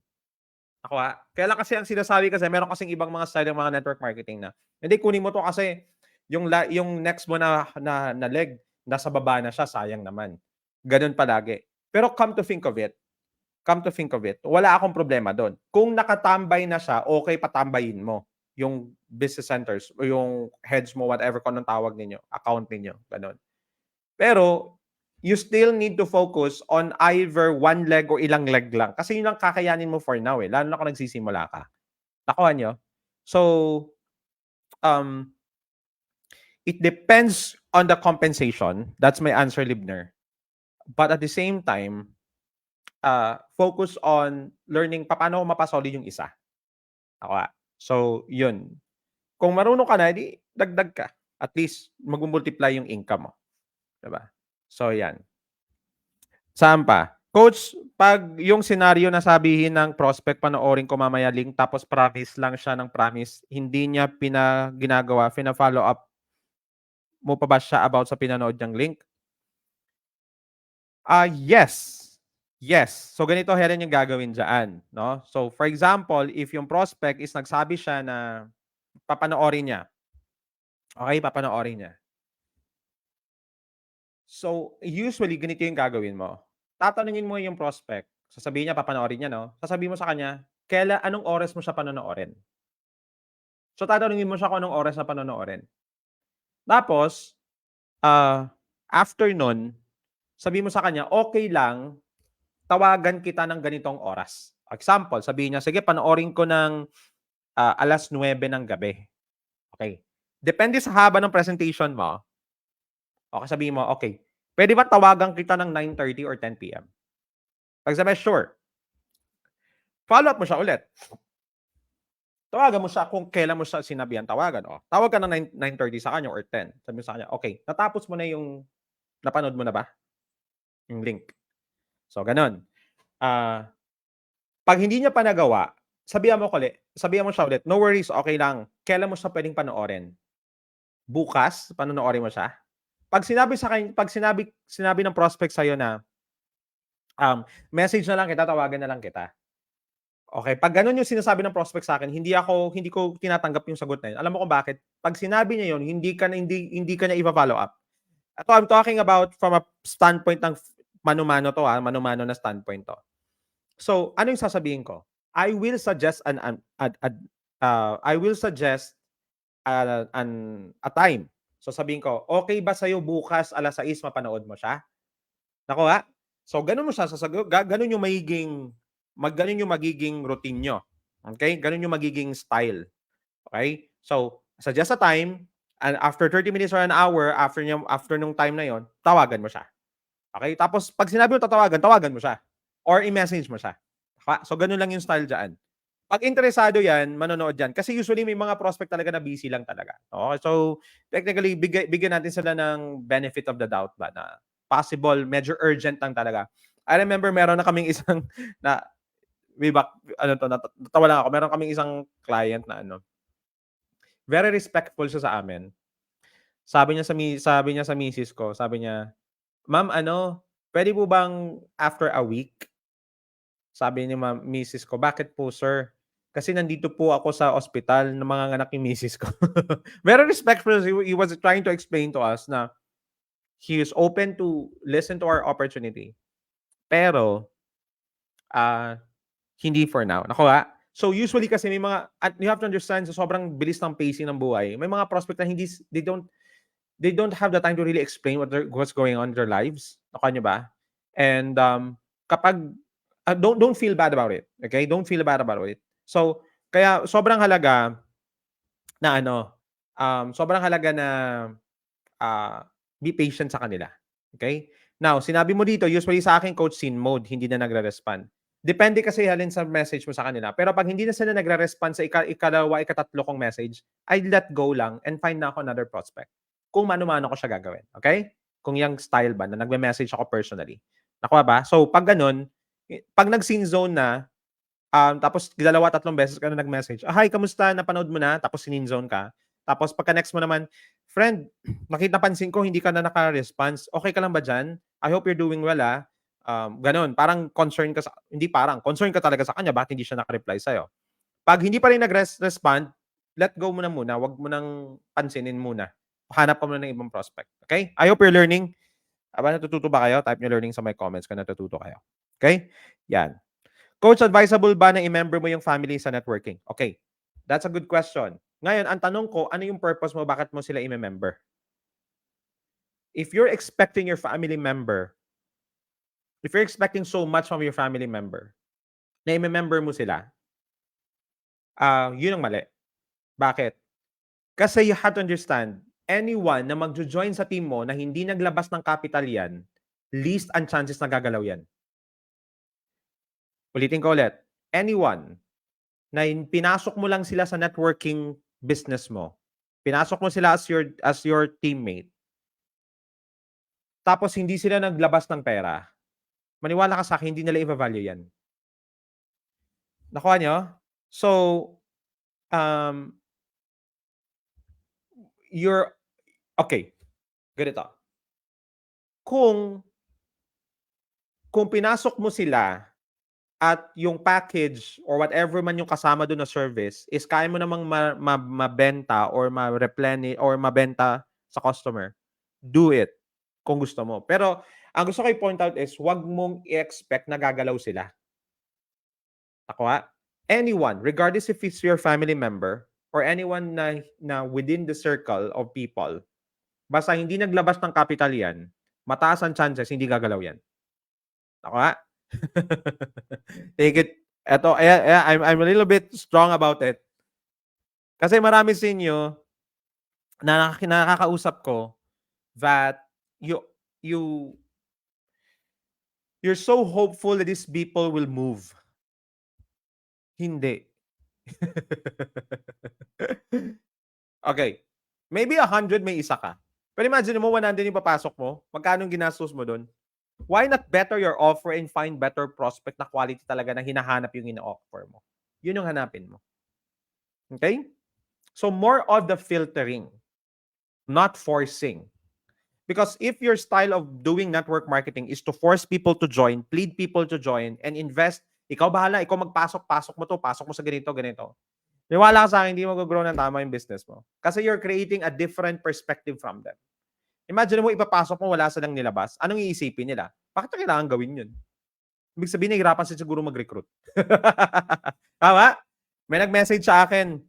Nakuha? Kaya lang kasi ang sinasabi kasi meron kasing ibang mga style ng mga network marketing na, "Hindi, kunin mo 'to kasi yung next mo na leg nasa baba na siya, sayang naman." Gano'n palagi. Pero come to think of it, wala akong problema do'n. Kung nakatambay na siya, okey patambayin mo yung business centers o yung heads mo, whatever kung anong tawag ninyo, account ninyo, gano'n. Pero you still need to focus on either one leg or ilang leg lang kasi yun lang kakayanin mo for now, eh, lalo na kung nagsisimula ka. Nakuha niyo? So, um, it depends on the compensation. That's my answer, Libner. But at the same time, focus on learning papaano mapa-solid yung isa. Nakuha? So, yun. Kung marunong ka na, di dagdag ka. At least magmu-multiply yung income mo, 'di ba? So, yan. Saan pa? Coach, 'pag yung senaryo na sabihin ng prospect, "Panoorin ko mamaya link," tapos promise lang siya ng promise, hindi niya ginagawa, fina-follow up mo pa ba siya about sa pinanood niyang link? Yes. Yes. So, ganito rin yung gagawin diyaan, 'no. So, for example, if yung prospect is nagsabi siya na papanoorin niya, okey, papanoorin niya. So, usually ganito yung gagawin mo, tatanungin mo yung prospect, sasabihin niya papanoorin niya, 'no, sasabihin mo sa kanya, anong oras mo siya panonoorin? So, tatanungin mo siya kung anong oras na panonoorin. Tapos, ah, after nun, sabihin mo sa kanya, "Okey lang, tawagan kita ng ganitong oras." Example, sabihin niya, "Sige, panoorin ko ng, 9:00 ng gabi." Okey. Depende sa haba ng presentation mo, okey, sabihin mo, "Okey, puwede ba tawagan kita ng 9:30 or 10 PM?" 'Pag sabi, "Sure." Follow up mo siya ulit. Tawagan mo siya kung kailan mo siya sinabihan tawagan, oh, tawag ka ng 9:30 sa kanya or 10. Sabi mo sa kanya, "Okey, natapos mo na yung napanood mo na ba yung link?" So, gano'n. Ah, 'Pag hindi niya pa nagawa, sabihan mo siya ulit, "No worries, okey lang. Kailan mo siya puwedeng panoorin? Bukas panonoorin mo siya?" 'Pag sinabi ng prospect sa'yo na, "Message na lang kita, tawagan na lang kita." Okey, 'pag gano'n yung sinasabi ng prospect sa'kin, hindi ko tinatanggap yung sagot na yun. Alam mo kung bakit? 'Pag sinabi niya yun, hindi ka niya ifa-follow up. Ito, I'm talking about from a standpoint ng mano-mano 'to, mano-mano na standpoint 'to. So, ano yung sasabihin ko? I will suggest I will suggest, a time. So, sabihin ko, "Okey ba sa'yo bukas 6:00 mapanood mo siya?" Nakuha? So, gano'n mo siya gano'n yung gano'n yung magiging routine niyo, okey? Gano'n yung magiging style, okey? So, suggest a time and after 30 minutes or an hour, after nung time na yon, tawagan mo siya, okey? Tapos 'pag sinabi mong tatawagan, tawagan mo siya or i-message mo siya, so gano'n lang yung style diyaan. 'Pag interesado 'yan, manonood 'yan kasi usually may mga prospect talaga na busy lang talaga, okey? So, technically bigyan natin sila ng benefit of the doubt ba na possible medyo urgent lang talaga. I remember meron na kaming isang na way back ano 'to, natawa lang ako. Meron kaming isang client na very respectful siya sa amin. Sabi niya sa misis ko, sabi niya, "Ma'am, puwede po bang after a week?" Sabi ni misis ko, "Bakit po sir?" "Kasi nandito po ako sa ospital, nanganganak yung misis ko." Very respectful, he was trying to explain to us na he is open to listen to our opportunity, pero, ah, hindi for now, nakuha? So, usually kasi may mga at you have to understand sa sobrang bilis ng pacing ng buhay, may mga prospect na hindi they don't have the time to really explain what's going on in their lives, nakuha niyo ba? And, kapag don't feel bad about it, okay? Don't feel bad about it. So, kaya sobrang halaga na, be patient sa kanila, okay? Now, sinabi mo dito usually sa akin coach scene mode, hindi na nagre-respond. Depende kasi halin sa message mo sa kanila. Pero 'pag hindi na sila nagre-respond sa ikalawa, ikatatlo kong message, I'd let go lang and find na ako another prospect. Kung mano-mano ko siya gagawin, okey? Kung yang style ba na nagme-message ako personally, nakuha ba? So 'pag gano'n, 'pag nag-scene zone na, tapos dalawa, tatlong beses ka na nag-message, "Hi, kamusta? Napanood mo na?" Tapos sineen zone ka. Tapos pagka-next mo naman, "Friend, napansin ko hindi ka na naka-response. Okey ka lang ba diyan? I hope you're doing well, ah." Gano'n. Parang concern ka sa hindi parang, concern ka talaga sa kanya bakit hindi siya naka-reply sa'yo. 'Pag hindi pa rin respond, let go mo na muna, 'wag mo nang pansinin muna. Hanap ka muna ng ibang prospect, okey? I hope you're learning. Natututo ba kayo? Type niyo learning sa my comments kung natututo kayo. Okey? 'Yan. Coach, advisable ba na i-member mo yung family sa networking? Okay, that's a good question. Ngayon, ang tanong ko, ano yung purpose mo? Bakit mo sila i-member? If you're expecting your family member, if you're expecting so much from your family member, na i-member mo sila, yun ang mali. Bakit? Kasi you have to understand, anyone na magjo-join sa team mo na hindi naglabas ng capital yan, least ang chances na gagalaw yan. Ulitin ko ulit, anyone na pinasok mo lang sila sa networking business mo. Pinasok mo sila as your teammate. Tapos hindi sila naglabas ng pera. Maniwala ka sa'kin hindi nila iva-value 'yan. Nakuha niyo? So, um, you're okay, ganito. Kung pinasok mo sila at yung package or whatever man yung kasama dun na service is kaya mo namang mabenta or or mabenta sa customer, do it kung gusto mo. Pero ang gusto ko i-point out is 'wag mong i-expect na gagalaw sila, nakuha? Anyone, regardless if it's your family member or anyone na within the circle of people, basta hindi naglabas ng capital 'yan, mataas ang chances hindi gagalaw 'yan, nakuha? Take it eto I'm a little bit strong about it. Kasi marami sa inyo na nakakausap ko that you you you're so hopeful that these people will move. Hindi. Okay, maybe 100 may isa ka. Pero imagine mo 100 yung papasok mo, magkano yung ginastos mo dun? Why not better your offer and find better prospect na quality talaga na hinahanap yung ino-offer mo? Yun yung hanapin mo, okay? So more of the filtering, not forcing. Because if your style of doing network marketing is to force people to join, plead people to join, and invest, ikaw bahala, ikaw magpasok, pasok mo to, pasok mo sa ganito, ganito. Niwala ka sa akin, hindi mag-grow ng tama yung business mo. Kasi you're creating a different perspective from them. Imagine mo, ipapasok mo, wala silang nilabas. Anong iisipin nila? Bakit na kailangan gawin yun? Ibig sabihin, nahihirapan sila siguro mag-recruit. Tama? May nag-message sa akin.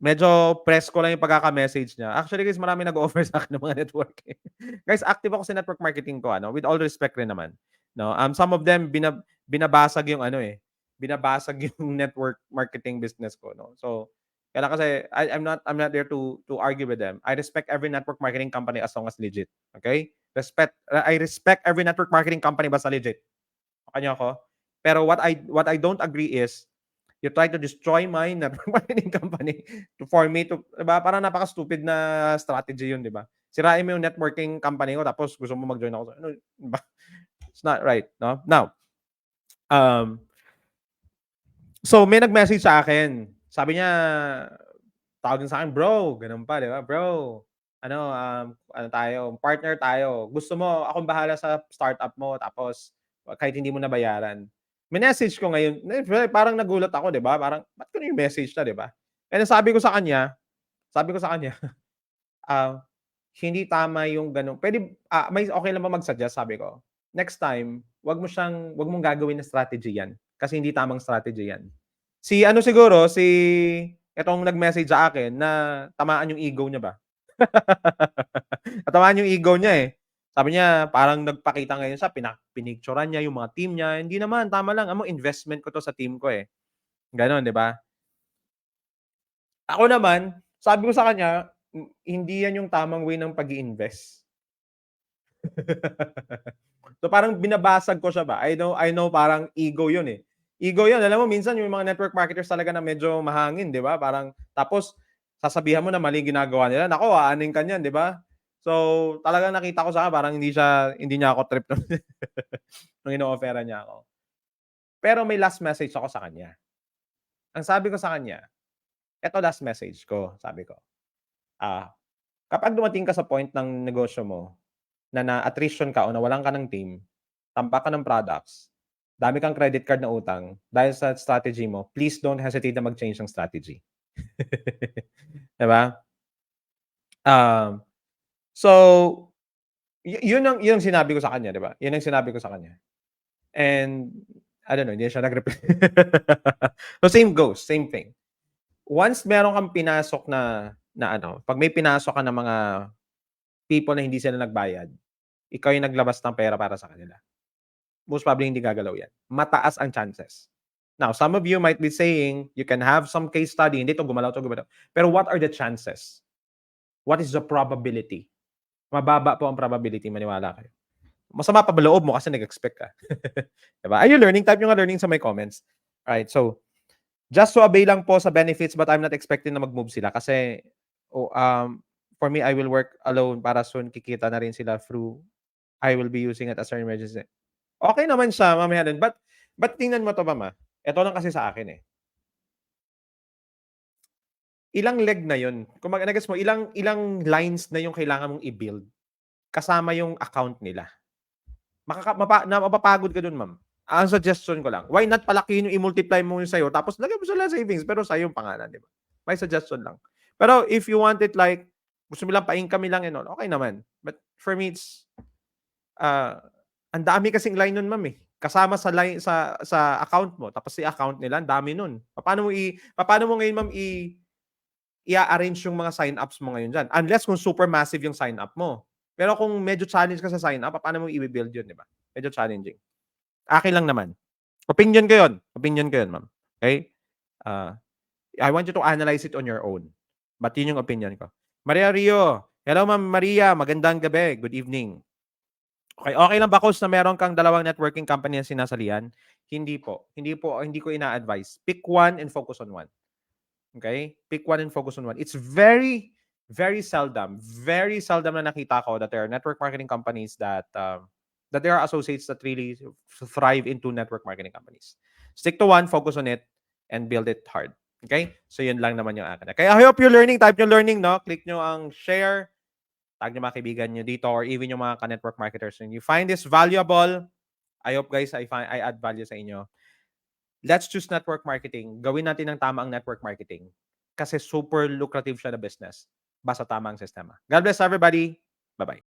Medyo presko lang yung pagkaka-message niya. Actually, guys, marami nag-o-offer sa akin ng mga networking. Guys, active ako sa network marketing ko, with all respect rin naman. No? Some of them, binabasag yung binabasag yung network marketing business ko. No? So, kaya kasi I'm not there to argue with them. I respect every network marketing company as long as legit. Okay? I respect every network marketing company basta legit. Okay niyo ako? Pero what I don't agree is you try to destroy my network marketing company for me to, 'di ba? Parang napaka-stupid na strategy 'yun, 'di ba? Sirain mo yung networking company ko tapos gusto mo mag-join ako sa ano, 'di ba? It's not right, no? Now, um, so may nag-message sa akin. Sabi niya, tawag niya sa'kin, "Bro," gano'n pa, 'di ba? "Bro, ano tayo, partner tayo. Gusto mo akong bahala sa startup mo tapos kahit hindi mo nabayaran." Minessage ko ngayon, parang nagulat ako, 'di ba? Parang ba't ko na yung-message na, 'di ba? And sabi ko sa kanya, ah, "Hindi tama yung gano'n, puwede, may okey lang ba mag-suggest?" Sabi ko. "Next time, 'wag mong gagawin na strategy 'yan, kasi hindi tamang strategy 'yan." Si ano siguro, si itong nag-message sa akin na tamaan yung ego niya ba. Natamaan yung ego niya, eh. Sabi niya parang nagpakita ngayon siya, pinicturan niya yung mga team niya. Hindi naman, tama lang, investment ko 'to sa team ko, eh, gano'n, 'di ba? Ako naman, sabi ko sa kanya, hindi 'yan yung tamang way ng pag-i-invest. So parang binabasag ko siya ba. I know parang ego 'yun, eh. Ego 'yun, alam mo minsan yung mga network marketers talaga na medyo mahangin, 'di ba? Parang tapos sasabihan mo na mali ginagawa nila, naku aanuhin ka niyan, 'di ba? So, talagang nakita ko sa parang hindi niya ako trip nung nung ino-offeran niya ako. Pero may last message ako sa kanya. Ang sabi ko sa kanya, "Eto last message ko," sabi ko, "ah, kapag dumating ka sa point ng negosyo mo na na-attrition ka o nawalan ka ng team, tampak ka ng products, dami kang credit card na utang dahil sa strategy mo, please don't hesitate na mag-change ng strategy." 'Di ba? Um, so, 'yun ang sinabi ko sa kanya, 'di ba? 'Yun ang sinabi ko sa kanya. And I don't know, hindi siya nag-reply. So, same goes, same thing. Once meron kang pinasok na ano, 'pag may pinasok ka na mga people na hindi sila nagbayad, ikaw yung naglabas ng pera para sa kanila. Most probably hindi gagalaw 'yan. Mataas ang chances. Now, some of you might be saying, you can have some case study, hindi 'to gumalaw 'to, gumalaw. Pero what are the chances? What is the probability? Mababa po ang probability, maniwala kayo. Masama pa ba loob mo kasi nag-expect ka? 'Di ba? Are you learning? Type niyo nga learning sa my comments. Alright, so just to avail lang po sa benefits but I'm not expecting na mag-move sila kasi, oh, for me, I will work alone para soon kikita na rin sila through I will be using it as an emergency. Okey naman siya, mamaya din. But tingnan mo 'to, ma'am, eto lang kasi sa akin, eh. Ilang leg na 'yun, kumbaga na-gets mo, ilang ilang lines na 'yung kailangan mong i-build, kasama 'yung account nila. Mapapagod ka dun, ma'am. Ang suggestion ko lang, why not palakihin 'yung i-multiply mo 'yung sa'yo tapos lagyan mo sila savings pero sa'yo 'yung pangalan, 'di ba? My suggestion lang. Pero if you want it like, gusto mo lang pa-income lang and all, okey naman. But for me, it's, ah, ang dami kasing line nun, ma'am, eh. Kasama sa line sa account mo tapos si account nila ang dami nun. Papaano mo ngayon, ma'am, i-a-arrange yung mga sign-ups mo ngayon diyan? Unless kung super massive yung sign-up mo. Pero kung medyo challenge ka sa sign-up, papaano mo i-bi-build yun, 'di ba? Medyo challenging. Akin lang naman. Opinion ko yun, ma'am, okey? Ah, I want you to analyze it on your own. But yun yung opinion ko. Maria Rio, hello, Ma'am Maria, magandang gabi, good evening. Okey lang ba coach na meron kang dalawang networking company na sinasalihan? Hindi ko ina-advice. Pick one and focus on one. Okay? Pick one and focus on one. It's very, very seldom na nakita ko that there are network marketing companies that there are associates that really thrive into network marketing companies. Stick to one, focus on it, and build it hard. Okay? So yun lang naman yung akin. Kaya I hope you're learning. Type nyo learning, no? Click nyo ang share. Tag nyo mga kaibigan nyo dito or even yung mga ka-network marketers. And you find this valuable, I hope guys I add value sa inyo. Let's choose network marketing. Gawin natin ng tama ang network marketing. Kasi super lucrative siya na business. Basta tama ang sistema. God bless everybody. Bye-bye.